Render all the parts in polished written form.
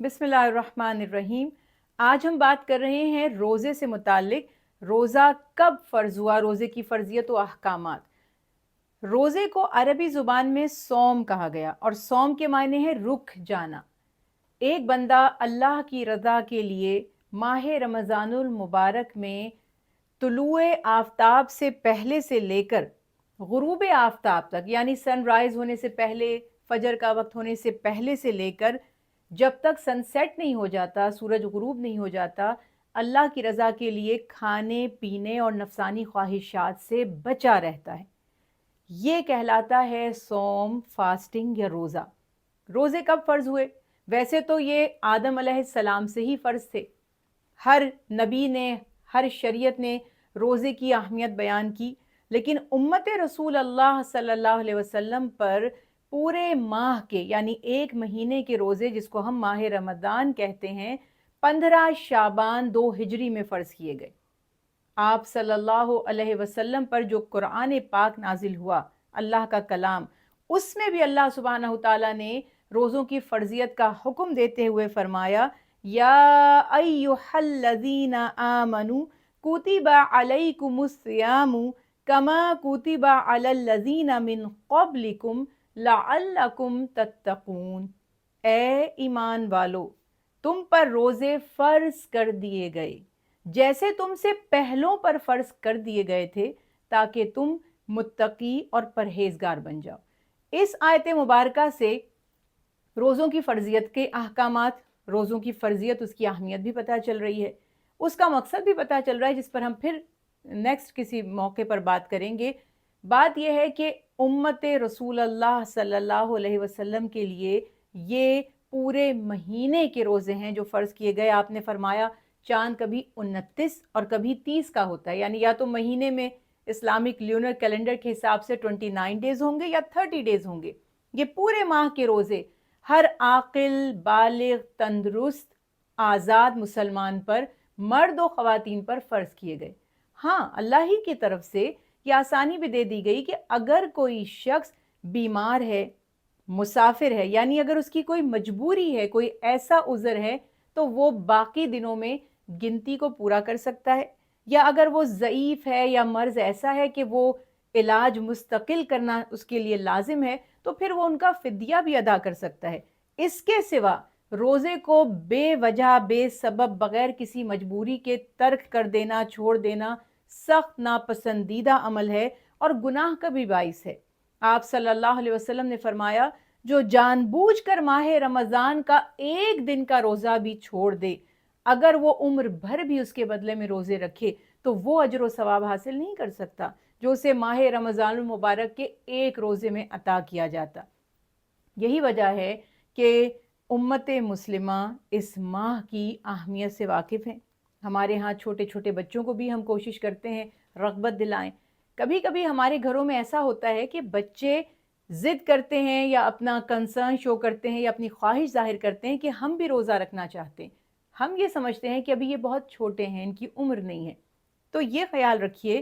बिस्मिल्लाहिर्रहमानिर्रहीम। आज हम बात कर रहे हैं रोज़े से मुतालिक। रोज़ा कब फ़र्ज़ हुआ, रोज़े की फ़र्ज़ियत व अहकामात। रोज़े को अरबी ज़ुबान में सौम कहा गया और सौम के मायने हैं रुक जाना। एक बंदा अल्लाह की रज़ा के लिए माह रमज़ानुल मुबारक में तुलुए आफ़ताब से पहले से लेकर गुरूब आफ़ताब तक, यानी सनराइज़ होने से पहले, फ़जर का वक्त होने से पहले से लेकर जब तक सनसेट नहीं हो जाता, सूरज गुरूब नहीं हो जाता, अल्लाह की रज़ा के लिए खाने पीने और नफसानी ख्वाहिशात से बचा रहता है। ये कहलाता है सौम, फास्टिंग या रोज़ा। रोज़े कब फ़र्ज़ हुए? वैसे तो ये आदम अलैहिस्सलाम से ही फ़र्ज़ थे। हर नबी ने, हर शरीयत ने रोज़े की अहमियत बयान की, लेकिन उम्मत रसूल अल्लाह सल्लल्लाहु अलैहि वसल्लम पर पूरे माह के, यानी एक महीने के रोज़े, जिसको हम माह रमज़ान कहते हैं, 15 शाबान 2 हिजरी में फ़र्ज़ किए गए। आप सल्लल्लाहु अलैहि वसल्लम पर जो कुरान पाक नाजिल हुआ, अल्लाह का कलाम, उसमें भी अल्लाह सुब्हानहु तआला ने रोज़ों की फ़र्ज़ियत का हुक्म देते हुए फ़रमाया, या अय्युहल्लज़ीना आमनू कुतिबा अलैकुमुस्सियामु कमा कुतिबा अलल्लज़ीना मिन क़ब्लिकुम लअल्लकुम तत्तक़ून। ए ईमान वालो, तुम पर रोज़े फ़र्ज़ कर दिए गए जैसे तुमसे पहलों पर फ़र्ज़ कर दिए गए थे, ताकि तुम मुत्तकी और परहेज़गार बन जाओ। इस आयत मुबारका से रोज़ों की फ़र्ज़ियत के अहकामात, रोज़ों की फ़र्ज़ियत, उसकी अहमियत भी पता चल रही है, उसका मकसद भी पता चल रहा है, जिस पर हम फिर नेक्स्ट किसी मौके पर बात करेंगे। बात यह है कि उम्मत रसूल अल्लाह सल्लल्लाहु अलैहि वसल्लम के लिए ये पूरे महीने के रोज़े हैं जो फ़र्ज़ किए गए। आपने फरमाया चाँद कभी 29 और कभी 30 का होता है, यानी या तो महीने में इस्लामिक ल्यूनर कैलेंडर के हिसाब से 29 डेज़ होंगे या 30 डेज़ होंगे। ये पूरे माह के रोज़े हर आकिल, बालिग, तंदुरुस्त, आज़ाद मुसलमान पर, मर्द और ख़वातीन पर फ़र्ज़ किए गए। हाँ, अल्लाह ही की तरफ से ये आसानी भी दे दी गई कि अगर कोई शख्स बीमार है, मुसाफिर है, यानी अगर उसकी कोई मजबूरी है, कोई ऐसा उज़र है, तो वो बाकी दिनों में गिनती को पूरा कर सकता है। या अगर वो ज़ईफ़ है या मर्ज़ ऐसा है कि वो इलाज मुस्तकिल करना उसके लिए लाजिम है, तो फिर वो उनका फ़िदिया भी अदा कर सकता है। इसके सिवा रोज़े को बेवजह, बेसबब, बग़ैर किसी मजबूरी के तर्क कर देना, छोड़ देना सख्त नापसंदीदा अमल है और गुनाह का भी बाइस है। आप सल्लल्लाहु अलैहि वसल्लम ने फरमाया, जो जानबूझकर माह रमज़ान का एक दिन का रोज़ा भी छोड़ दे, अगर वो उम्र भर भी उसके बदले में रोज़े रखे, तो वो अजर व सवाब हासिल नहीं कर सकता जो उसे माह रमज़ानुल मुबारक के एक रोज़े में अता किया जाता। यही वजह है कि उम्मत मुस्लिमा इस माह की अहमियत से वाकिफ़ हैं। हमारे यहाँ छोटे छोटे बच्चों को भी हम कोशिश करते हैं रग़बत दिलाएं। कभी कभी हमारे घरों में ऐसा होता है कि बच्चे ज़िद करते हैं या अपना कंसर्न शो करते हैं या अपनी ख्वाहिश ज़ाहिर करते हैं कि हम भी रोज़ा रखना चाहते हैं। हम ये समझते हैं कि अभी ये बहुत छोटे हैं, इनकी उम्र नहीं है। तो ये ख्याल रखिए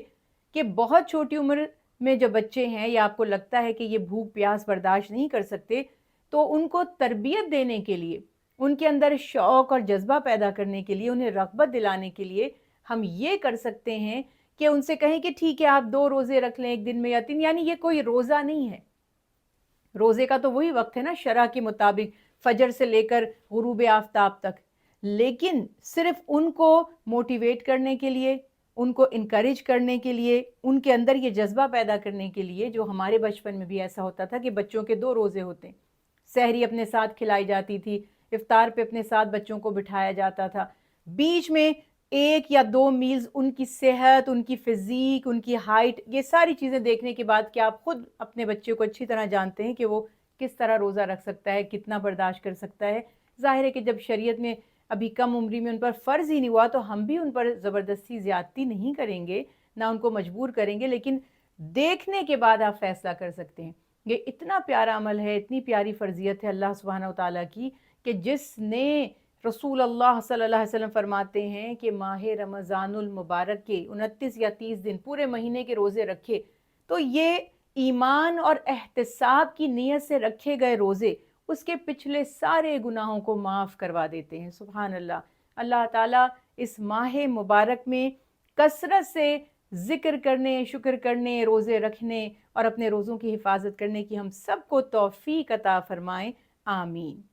कि बहुत छोटी उम्र में जो बच्चे हैं या आपको लगता है कि ये भूख प्यास बर्दाश्त नहीं कर सकते, तो उनको तरबियत देने के लिए, उनके अंदर शौक़ और जज्बा पैदा करने के लिए, उन्हें रग़बत दिलाने के लिए हम ये कर सकते हैं कि उनसे कहें कि ठीक है, आप 2 रोज़े रख लें एक दिन में या 3, यानी ये कोई रोज़ा नहीं है। रोज़े का तो वही वक्त है ना शरअ के मुताबिक, फजर से लेकर गुरूब आफ़ताब तक। लेकिन सिर्फ उनको मोटिवेट करने के लिए, उनको इनकरेज करने के लिए, उनके अंदर ये जज्बा पैदा करने के लिए, जो हमारे बचपन में भी ऐसा होता था कि बच्चों के 2 रोज़े होते, सहरी अपने साथ खिलाई जाती थी, इफ्तार पे अपने साथ बच्चों को बिठाया जाता था, बीच में 1 या 2 मील्स उनकी सेहत, उनकी फ़िज़ीक, उनकी हाइट, ये सारी चीज़ें देखने के बाद कि आप खुद अपने बच्चे को अच्छी तरह जानते हैं कि वो किस तरह रोज़ा रख सकता है, कितना बर्दाश्त कर सकता है। ज़ाहिर है कि जब शरीयत में अभी कम उम्री में उन पर फ़र्ज़ ही नहीं हुआ, तो हम भी उन पर ज़बरदस्ती ज़्यादती नहीं करेंगे, ना उनको मजबूर करेंगे, लेकिन देखने के बाद आप फ़ैसला कर सकते हैं। ये इतना प्यारा अमल है, इतनी प्यारी फ़र्ज़ियत है अल्लाह सुब्हानहु व तआला की, कि जिसने रसूल अल्लाह सल्लल्लाहु अलैहि वसल्लम फरमाते हैं कि माह रमज़ानुल मुबारक के 29 या 30 दिन पूरे महीने के रोज़े रखे, तो ये ईमान और एहतिसाब की नीयत से रखे गए रोज़े اس کے پچھلے سارے گناہوں کو معاف کروا دیتے ہیں۔ سبحان اللہ۔ اللہ تعالیٰ اس ماہ مبارک میں کثرت سے ذکر کرنے، شکر کرنے، روزے رکھنے اور اپنے روزوں کی حفاظت کرنے کی ہم سب کو توفیق عطا فرمائیں، آمین۔